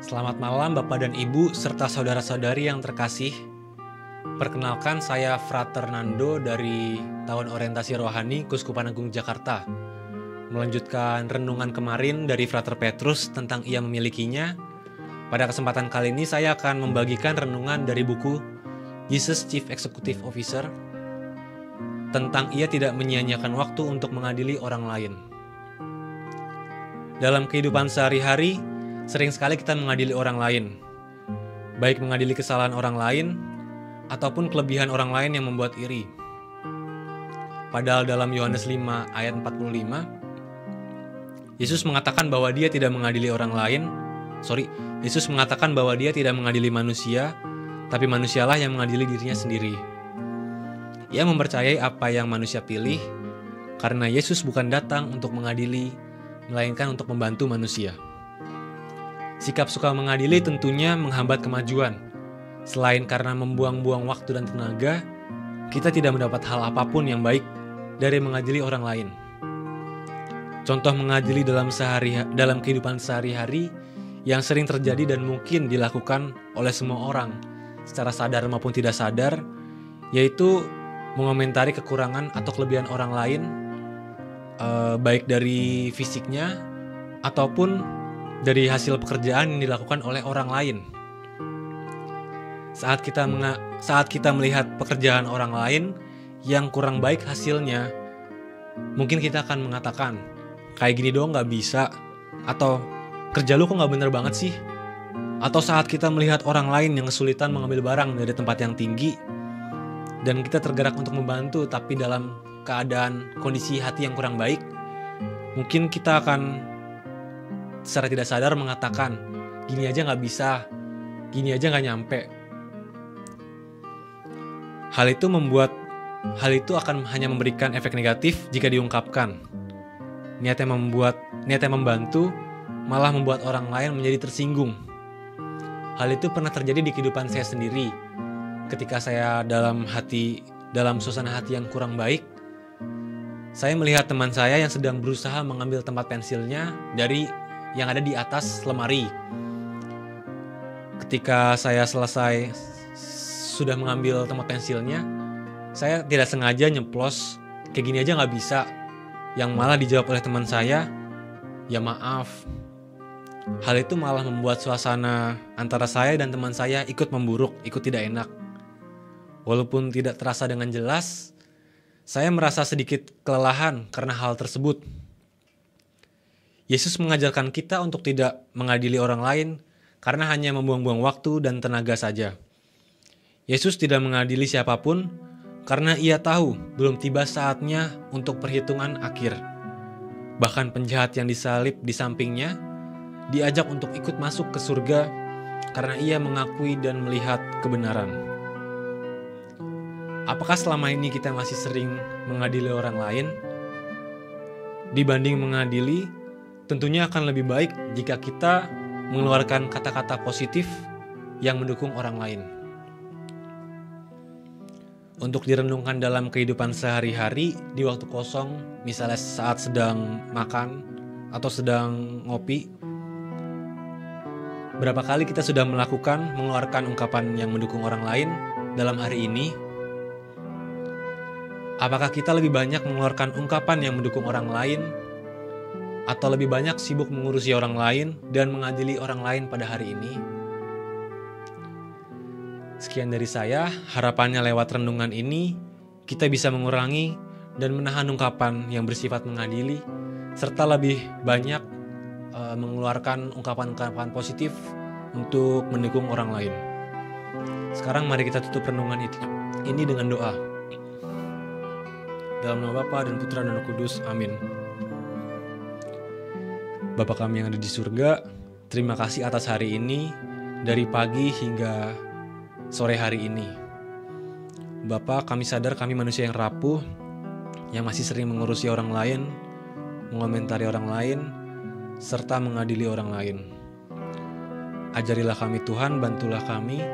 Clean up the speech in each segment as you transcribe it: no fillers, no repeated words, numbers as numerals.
Selamat malam Bapak dan Ibu serta saudara-saudari yang terkasih. Perkenalkan, saya Frater Nando dari Tahun Orientasi Rohani Keuskupan Agung Jakarta. Melanjutkan renungan kemarin dari Frater Petrus tentang Ia Memilikinya. Pada kesempatan kali ini saya akan membagikan renungan dari buku Jesus Chief Executive Officer tentang Ia tidak menyia-nyiakan waktu untuk mengadili orang lain. Dalam kehidupan sehari-hari, sering sekali kita mengadili orang lain, baik mengadili kesalahan orang lain ataupun kelebihan orang lain yang membuat iri. Padahal dalam Yohanes 5 ayat 45, Yesus mengatakan bahwa Dia tidak mengadili orang lain. Yesus mengatakan bahwa Dia tidak mengadili manusia, tapi manusialah yang mengadili dirinya sendiri. Ia mempercayai apa yang manusia pilih, karena Yesus bukan datang untuk mengadili, melainkan untuk membantu manusia. Sikap suka mengadili tentunya menghambat kemajuan. Selain karena membuang-buang waktu dan tenaga, kita tidak mendapat hal apapun yang baik dari mengadili orang lain. Contoh mengadili dalam kehidupan sehari-hari yang sering terjadi dan mungkin dilakukan oleh semua orang secara sadar maupun tidak sadar, yaitu mengomentari kekurangan atau kelebihan orang lain, baik dari fisiknya ataupun dari hasil pekerjaan yang dilakukan oleh orang lain. Saat kita melihat pekerjaan orang lain yang kurang baik hasilnya, mungkin kita akan mengatakan, kayak gini doang gak bisa, atau kerja lu kok gak bener banget sih. Atau saat kita melihat orang lain yang kesulitan mengambil barang dari tempat yang tinggi, dan kita tergerak untuk membantu tapi dalam keadaan kondisi hati yang kurang baik, mungkin kita akan secara tidak sadar mengatakan, gini aja gak bisa, gini aja gak nyampe. Hal itu akan hanya memberikan efek negatif jika diungkapkan. Niat yang membantu malah membuat orang lain menjadi tersinggung. Hal itu pernah terjadi di kehidupan saya sendiri. Ketika saya dalam suasana hati yang kurang baik, saya melihat teman saya yang sedang berusaha mengambil tempat pensilnya dari yang ada di atas lemari. Ketika saya sudah mengambil tempat pensilnya, saya tidak sengaja nyeplos, kayak gini aja gak bisa. Yang malah dijawab oleh teman saya, ya maaf. Hal itu malah membuat suasana antara saya dan teman saya ikut memburuk, ikut tidak enak. Walaupun tidak terasa dengan jelas, saya merasa sedikit kelelahan karena hal tersebut. Yesus mengajarkan kita untuk tidak mengadili orang lain karena hanya membuang-buang waktu dan tenaga saja. Yesus tidak mengadili siapapun karena Ia tahu belum tiba saatnya untuk perhitungan akhir. Bahkan penjahat yang disalib di sampingnya diajak untuk ikut masuk ke surga karena ia mengakui dan melihat kebenaran. Apakah selama ini kita masih sering mengadili orang lain? Dibanding mengadili, tentunya akan lebih baik jika kita mengeluarkan kata-kata positif yang mendukung orang lain. Untuk direnungkan dalam kehidupan sehari-hari di waktu kosong, misalnya saat sedang makan atau sedang ngopi, berapa kali kita sudah mengeluarkan ungkapan yang mendukung orang lain dalam hari ini? Apakah kita lebih banyak mengeluarkan ungkapan yang mendukung orang lain, atau lebih banyak sibuk mengurusi orang lain dan mengadili orang lain pada hari ini? Sekian dari saya, harapannya lewat renungan ini, kita bisa mengurangi dan menahan ungkapan yang bersifat mengadili, serta lebih banyak mengeluarkan ungkapan-ungkapan positif untuk mendukung orang lain. Sekarang mari kita tutup renungan ini dengan doa. Dalam nama Bapa dan Putra dan Roh Kudus, amin. Bapa kami yang ada di surga, terima kasih atas hari ini, dari pagi hingga sore hari ini. Bapa, kami sadar kami manusia yang rapuh, yang masih sering mengurusi orang lain, mengomentari orang lain, serta mengadili orang lain. Ajarilah kami Tuhan, bantulah kami,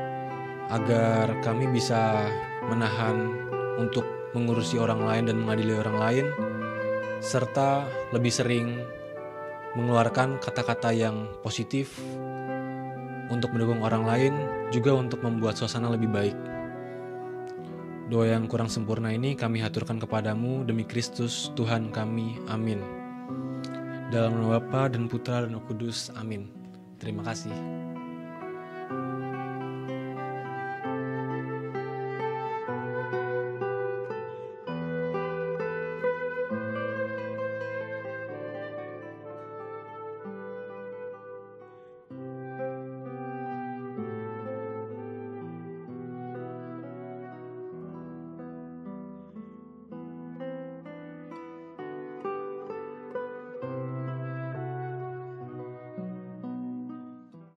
agar kami bisa menahan untuk mengurusi orang lain dan mengadili orang lain, serta lebih sering mengeluarkan kata-kata yang positif untuk mendukung orang lain, juga untuk membuat suasana lebih baik. Doa yang kurang sempurna ini kami haturkan kepadamu demi Kristus Tuhan kami. Amin. Dalam nama Bapa dan Putra dan Roh Kudus. Amin. Terima kasih.